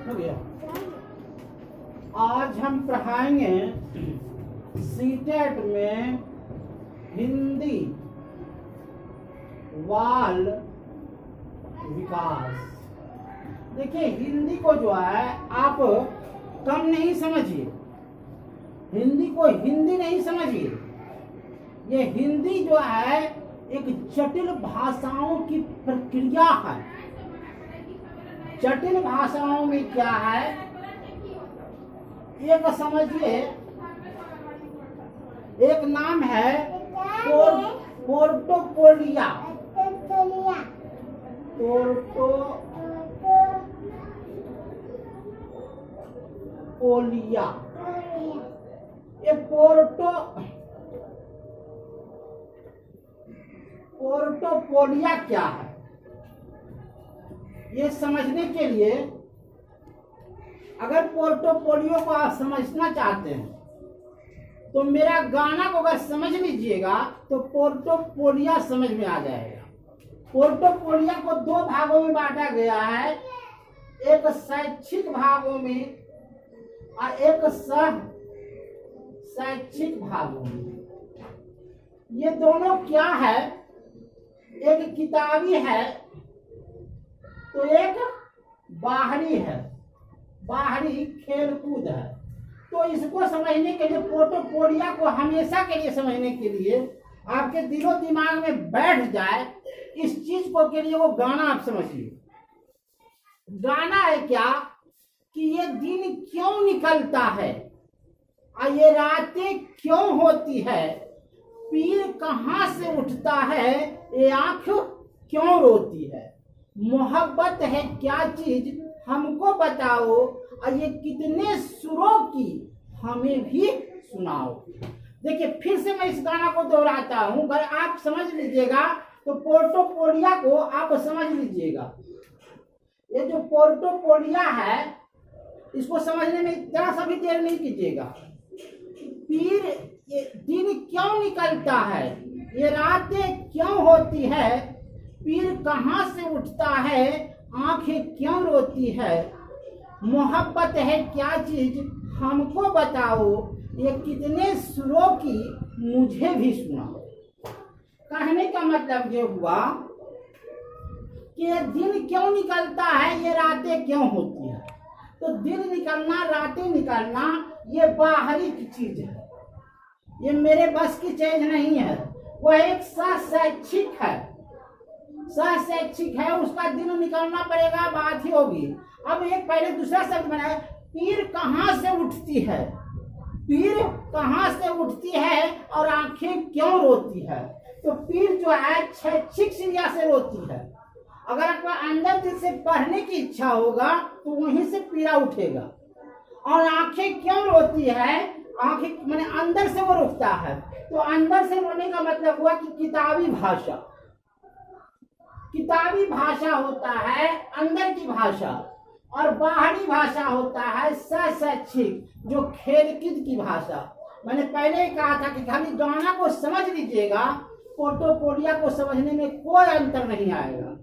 हो गया। आज हम पढ़ाएंगे सीटेट में हिंदी बाल विकास। देखिए, हिंदी को जो है आप कम नहीं समझिए, हिंदी को हिंदी नहीं समझिए। ये हिंदी जो है एक जटिल भाषाओं की प्रक्रिया है। जटिल भाषाओं में क्या है, एक समझिए, एक नाम है पोर्टोपोलिया। पोर्टोपोलिया, ये पोर्टोपोलिया क्या है, ये समझने के लिए अगर पोर्टोपोलियो को आप समझना चाहते हैं तो मेरा गाना को अगर समझ लीजिएगा तो पोर्टोपोलिया समझ में आ जाएगा। पोर्टोपोलिया को दो भागों में बांटा गया है, एक शैक्षिक भागों में और एक सह शैक्षिक भागों में। ये दोनों क्या है, एक किताबी है तो एक बाहरी है, बाहरी खेलकूद है। तो इसको समझने के लिए, पोर्टोपोलिया को हमेशा के लिए समझने के लिए, आपके दिलो दिमाग में बैठ जाए इस चीज को के लिए वो गाना आप समझिए। गाना है क्या कि ये दिन क्यों निकलता है और ये रातें क्यों होती है, पीर कहाँ से उठता है, ये आंख क्यों रोती है, मोहब्बत है क्या चीज हमको बताओ, और ये कितने सुरों की हमें भी सुनाओ। देखिए, फिर से मैं इस गाना को दोहराता हूं, अगर आप समझ लीजिएगा तो पोर्टोपोलिया को आप समझ लीजिएगा। ये जो पोर्टोपोलिया है इसको समझने में जरा सा भी देर नहीं कीजिएगा। पीर, ये दिन क्यों निकलता है, ये रातें क्यों होती है, पीर कहाँ से उठता है, आंखें क्यों रोती है, मोहब्बत है क्या चीज हमको बताओ, ये कितने सुरों की मुझे भी सुनाओ। कहने का मतलब ये हुआ कि ये दिन क्यों निकलता है, ये रातें क्यों होती है। तो दिन निकलना, रातें निकलना, ये बाहरी की चीज है, ये मेरे बस की चीज नहीं है। वह एक शैक्षिक है, शैक्षिक है, उसका दिन निकलना पड़ेगा, बात ही होगी। अब एक पहले दूसरा शब्द बनाए, पीर कहाँ से उठती है, पीर कहाँ से उठती है और आंखें क्यों रोती है। तो पीर जो है शैक्षिक क्रिया से रोती है। अगर आपका अंदर दिल से पढ़ने की इच्छा होगा तो वहीं से पीड़ा उठेगा। और आंखें क्यों रोती है, आंखें माने अंदर से वो रोकता है। तो अंदर से रोने का मतलब हुआ कि किताबी भाषा, किताबी भाषा होता है अंदर की भाषा, और बाहरी भाषा होता है शैक्षिक, जो खेलकूद की भाषा। मैंने पहले ही कहा था कि खाली गाना को समझ लीजिएगा, पोर्टोपोलिया को समझने में कोई अंतर नहीं आएगा।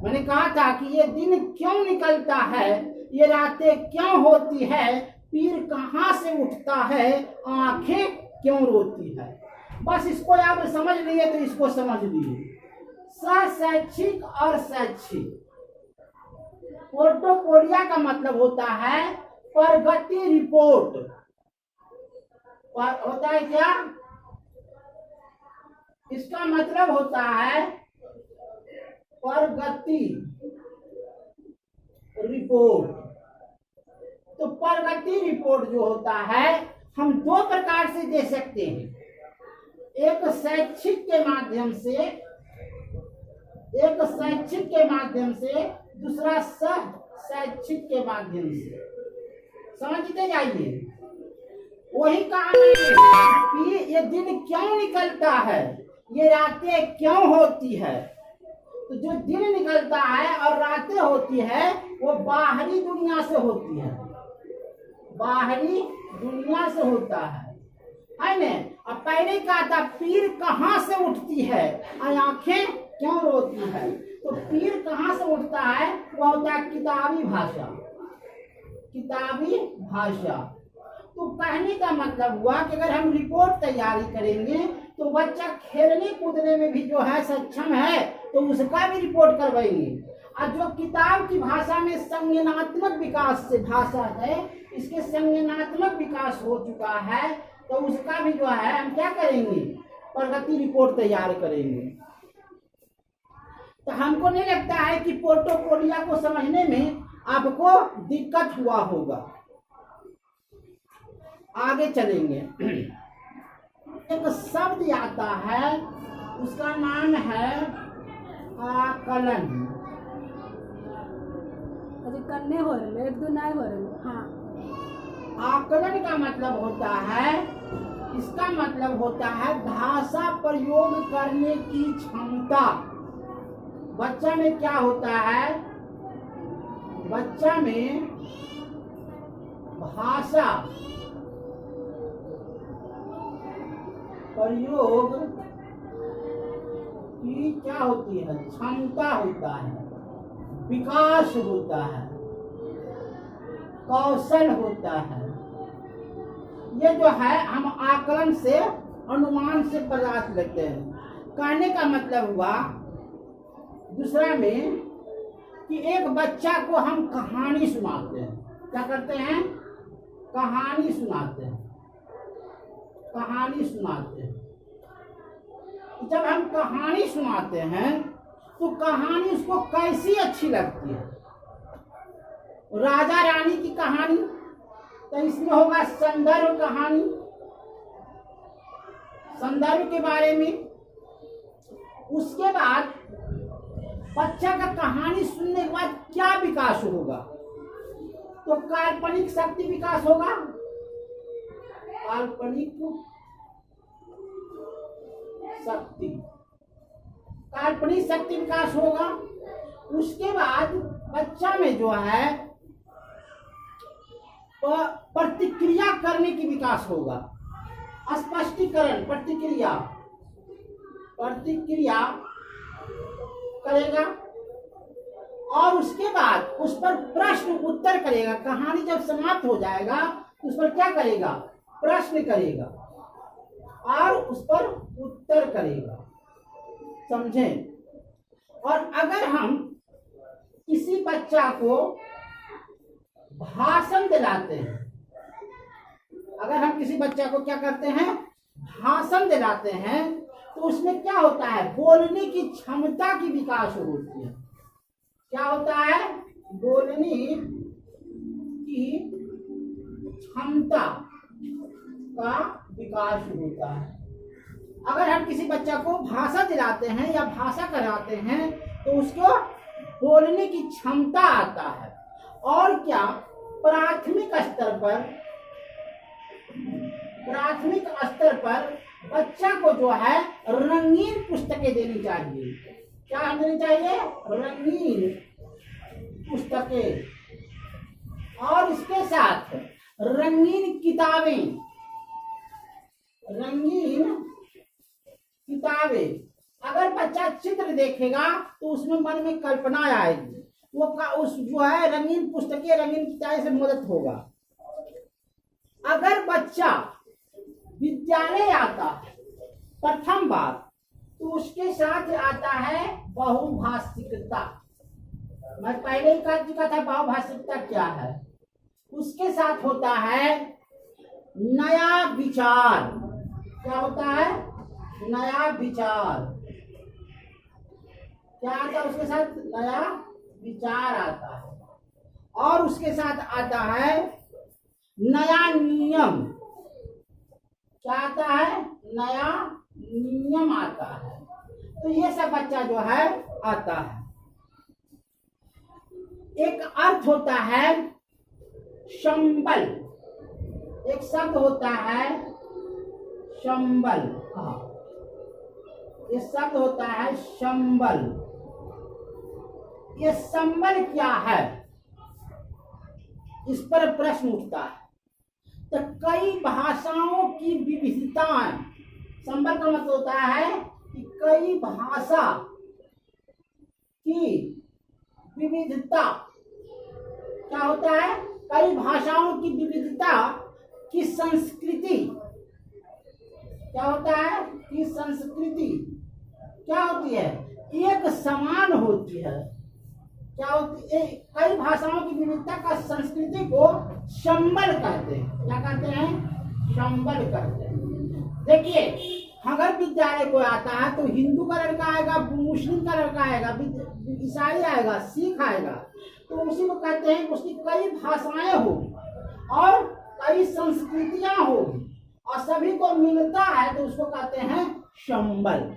मैंने कहा था कि ये दिन क्यों निकलता है, ये रातें क्यों होती है, पीर कहाँ से उठता है, आंखें क्यों रोती है। बस इसको आप समझ लिए तो इसको समझ लिए। शैक्षिक और शैक्षिक, पोर्टोपोलिया का मतलब होता है प्रगति रिपोर्ट। होता है क्या, इसका मतलब होता है प्रगति रिपोर्ट। तो प्रगति रिपोर्ट जो होता है हम दो प्रकार से दे सकते हैं, एक शैक्षिक के माध्यम से, एक शैक्षिक के माध्यम से, दूसरा शैक्षिक के माध्यम से। समझते जाइए। वही कहा कि ये दिन क्यों निकलता है, ये रातें क्यों होती है। तो जो दिन निकलता है और रातें होती है वो बाहरी दुनिया से होती है, बाहरी दुनिया से होता है ना। अब पहले कहा था पीर कहाँ से उठती है और आंखें क्यों रोती है। तो पीर कहाँ से उठता है, वह होता है किताबी भाषा। किताबी भाषा। तो कहने का मतलब हुआ कि अगर हम रिपोर्ट तैयारी करेंगे तो बच्चा खेलने कूदने में भी जो है सक्षम है तो उसका भी रिपोर्ट करवाएंगे। और जो किताब की भाषा में संज्ञानात्मक विकास से भाषा है, इसके संज्ञानात्मक विकास हो चुका है तो उसका भी जो है हम क्या करेंगे, प्रगति रिपोर्ट तैयार करेंगे। तो हमको नहीं लगता है कि पोर्टफोलियो को समझने में आपको दिक्कत हुआ होगा। आगे चलेंगे। एक शब्द आता है, उसका नाम है आकलन। अरे करने हो रहे, एक दो नहीं हो रहे। हाँ, आकलन का मतलब होता है, इसका मतलब होता है भाषा प्रयोग करने की क्षमता। बच्चा में क्या होता है, बच्चा में भाषा प्रयोग की क्या होती है, क्षमता होता है, विकास होता है, कौशल होता है। ये जो है हम आकलन से, अनुमान से पदार्थ लेते हैं। कहने का मतलब हुआ दूसरा में कि एक बच्चा को हम कहानी सुनाते हैं। क्या करते हैं, कहानी सुनाते हैं, कहानी सुनाते हैं। जब हम कहानी सुनाते हैं तो कहानी उसको कैसी अच्छी लगती है। राजा रानी की कहानी तो इसमें होगा संदर्भ कहानी, संदर्भ के बारे में। उसके बाद बच्चा का कहानी सुनने के बाद क्या विकास होगा, तो काल्पनिक शक्ति विकास होगा, काल्पनिक शक्ति, काल्पनिक शक्ति विकास होगा। उसके बाद बच्चा में जो है प्रतिक्रिया करने की विकास होगा, स्पष्टीकरण, प्रतिक्रिया, प्रतिक्रिया करेगा। और उसके बाद उस पर प्रश्न उत्तर करेगा। कहानी जब समाप्त हो जाएगा तो उस पर क्या करेगा, प्रश्न करेगा और उस पर उत्तर करेगा। समझें। और अगर हम किसी बच्चा को भाषण दिलाते हैं, अगर हम किसी बच्चा को क्या करते हैं, भाषण दिलाते हैं, तो उसमें क्या होता है, बोलने की क्षमता की विकास होती है। क्या होता है, बोलने की क्षमता का विकास होता है। अगर हम किसी बच्चा को भाषा दिलाते हैं या भाषा कराते हैं तो उसको बोलने की क्षमता आता है। और क्या, प्राथमिक स्तर पर बच्चा को जो है रंगीन पुस्तकें देनी चाहिए। क्या देनी चाहिए, रंगीन पुस्तकें। और इसके साथ रंगीन किताबें, रंगीन किताबें। अगर बच्चा चित्र देखेगा तो उसमें मन में कल्पना आएगी, वो उस जो है रंगीन पुस्तकें, रंगीन किताबें से मदद होगा। अगर बच्चा विद्यालय आता है प्रथम बार तो उसके साथ आता है बहुभाषिकता। मैं पहले ही कह चुका था बहुभाषिकता क्या है। उसके साथ होता है नया विचार। क्या होता है, नया विचार। क्या आता है उसके साथ, नया विचार आता है। और उसके साथ आता है नया नियम। क्या आता है, नया नियम आता है। तो ये सब बच्चा जो है आता है। एक अर्थ होता है संबल, एक शब्द होता है संबल। ये शब्द होता है संबल। ये संबल क्या है, इस पर प्रश्न उठता है। तो कई भाषाओं की विविधताएं, संबल का मतलब होता है कि कई भाषा की विविधता। क्या होता है, कई भाषाओं की विविधता की संस्कृति क्या होता है कि संस्कृति क्या होती है, एक समान होती है। क्या होती है, कई भाषाओं की विविधता का संस्कृति को संबल कहते हैं। क्या कहते हैं, संबल कहते हैं। देखिए, अगर विद्यालय को आता है तो हिंदू का लड़का आएगा, मुस्लिम का लड़का आएगा, ईसाई आएगा, सिख आएगा, तो उसी को कहते हैं उसकी कई भाषाएं होगी और कई संस्कृतियां होगी और सभी को मिलता है तो उसको कहते हैं संबल।